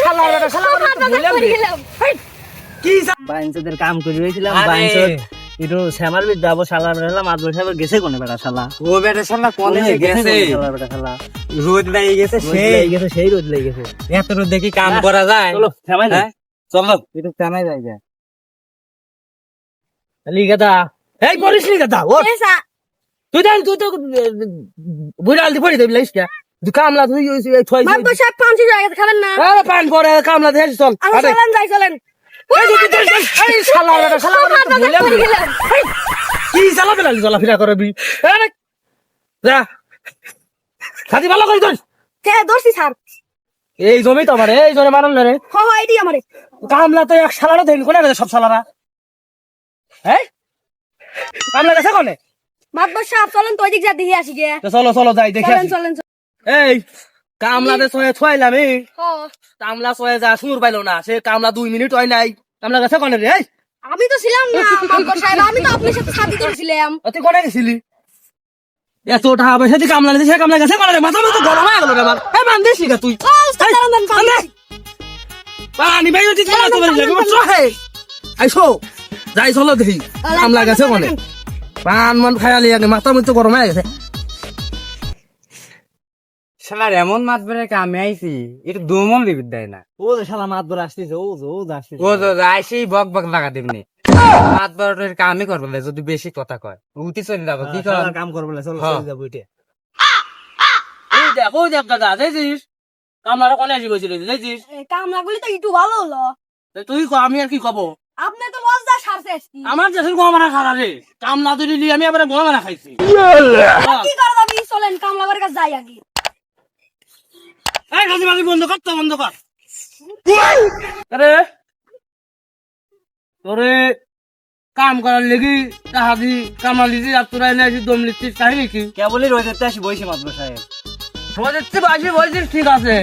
শালা বেটা শালা বললাম কি বাইনচোদের কাম করে রয়েছিলাম বাইনচোদ একটু শ্যামার বিদ যাবো শালা বেটা মাছ বসে গেছে কোনে বেটা শালা ও বেটা শালা কোনে গেছে শালা বেটা শালা রোদ লেগে গেছে সেই রোদ লেগে গেছে এত রোদ দেখি কাম করা যায় চলো শ্যামাই না চলো একটু শ্যামাই যাই যা লিগাদা এই করিস লিগাদা ও তুই দেন তুই তো বুড়াল দি পড়ি দেবি লাইস কে তুই কামলা তুই ছয় মাতবর সাহেব পাঁচ জায়গা খাবেন না আরে পান পরে কামলা দে চল আরে চলেন যাই চলেন এই শালা বেটা শালা বললাম কি শালা বেলা চলা ফিরা করবি আরে যা সাথী ভালো করে ধর কে দর্শি স্যার এই জমি তো আমার এই জমি মারল রে হ হ এডি আমারে কামলা তো এক শালারা দেন কোনে সব শালারা হ্যাঁ কামলা গেছে কোনে মাতবর সাহেব চলেন তো ওইদিক যা দেখি আসি গে তো চলো চলো যাই দেখে চলেন আসি। চলেন এই কামলাতে ছয়লাম এই হ কামলা ছয় যা সুর পাইলো না সে কামলা 2 মিনিট হয় নাই কামলা গেছে কোনে রে এই আমি তো ছিলাম না মাতবর সাহেব আমি তো আপনার সাথে সাথী করেছিলাম তুই কোনে গেছিলি এত টাকা পয়সা দিয়ে কামলা নিতে সে কামলা গেছে কোনে রে মাথা মতো গরম হয়ে গেল রে আমার এই মান দিস তুই পানি ভাই ওটি চলা তো বলি লাগবে চহে আইসো যাই চলো দেখি কামলা গেছে কোনে পান মন খায়ালি আগে মাথা মতো গরম হয়ে গেছে শালার এমন মাত বেড়ে কামে আইছি এটা দমন দিবি দেয় না ও শালা মাত বড় আসতেছে ও আসতেছে ও তো আইসি বক বক লাগা দিবনি মাত বড়ের কামই করবো না, যদি বেশি কথা কয় উঠি চলে যাবো কি কর কাম করব না চলো হ্যাঁ। চলে যাব উঠে ওই দেখ দাদা দেখছিস কামলাটা কোনে আসি বসে রয়েছে দেখছিস কামলাগুলি তো একটু ভালো হলো তুই আমি আর কি কব আপনি তো মজা সারছে আমার দেশের গোমারা খারা রে কামলা তুই নিলি আমি আবার গোমারা খাইছি কি করে যাবি চলেন কামলা বাড়ির কাছে যাই আগে এই রাজি বন্ধ কর তো বন্ধ কর আরে তোরে কাম করার লেগে তাহাদি কামলা লিজি আর তোরা এনে আসি দম লিখছিস কাহিনী কি কেবলই রোজেতে আসি বইছি মাতবর সাহেব বলছি বাসি বলছিস ঠিক আছে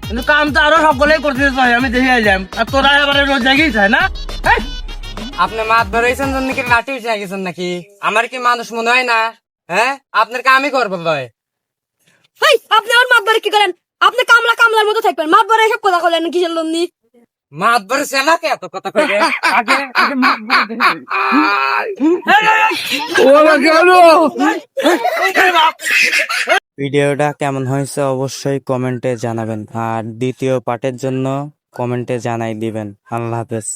কিন্তু কাম তো আরো সকলেই করতে চাই আমি দেখে এলাম আর তোরা এবারে রোজ জায়গায় চাই না আপনি মাত বেড়াইছেন জন্য কি লাঠি উঠে গেছেন নাকি? আমার কি মানুষ মনে হয় না? হ্যাঁ, আপনার কামই করবো লয়। হেই আপনি আমার মাতবারে কি করেন? আপনি কামলা কামলার মতো থাকবেন, মাতবারে এসব কথা বলেন কিসের লন্নি? মাত বেড়ে সেলাকে এত কথা কয়ে আগে মাত ভিডিওটা কেমন হয়েছে অবশ্যই কমেন্টে জানাবেন, আর দ্বিতীয় পার্টের জন্য কমেন্টে জানাই দিবেন। আল্লাহ হাফেজ।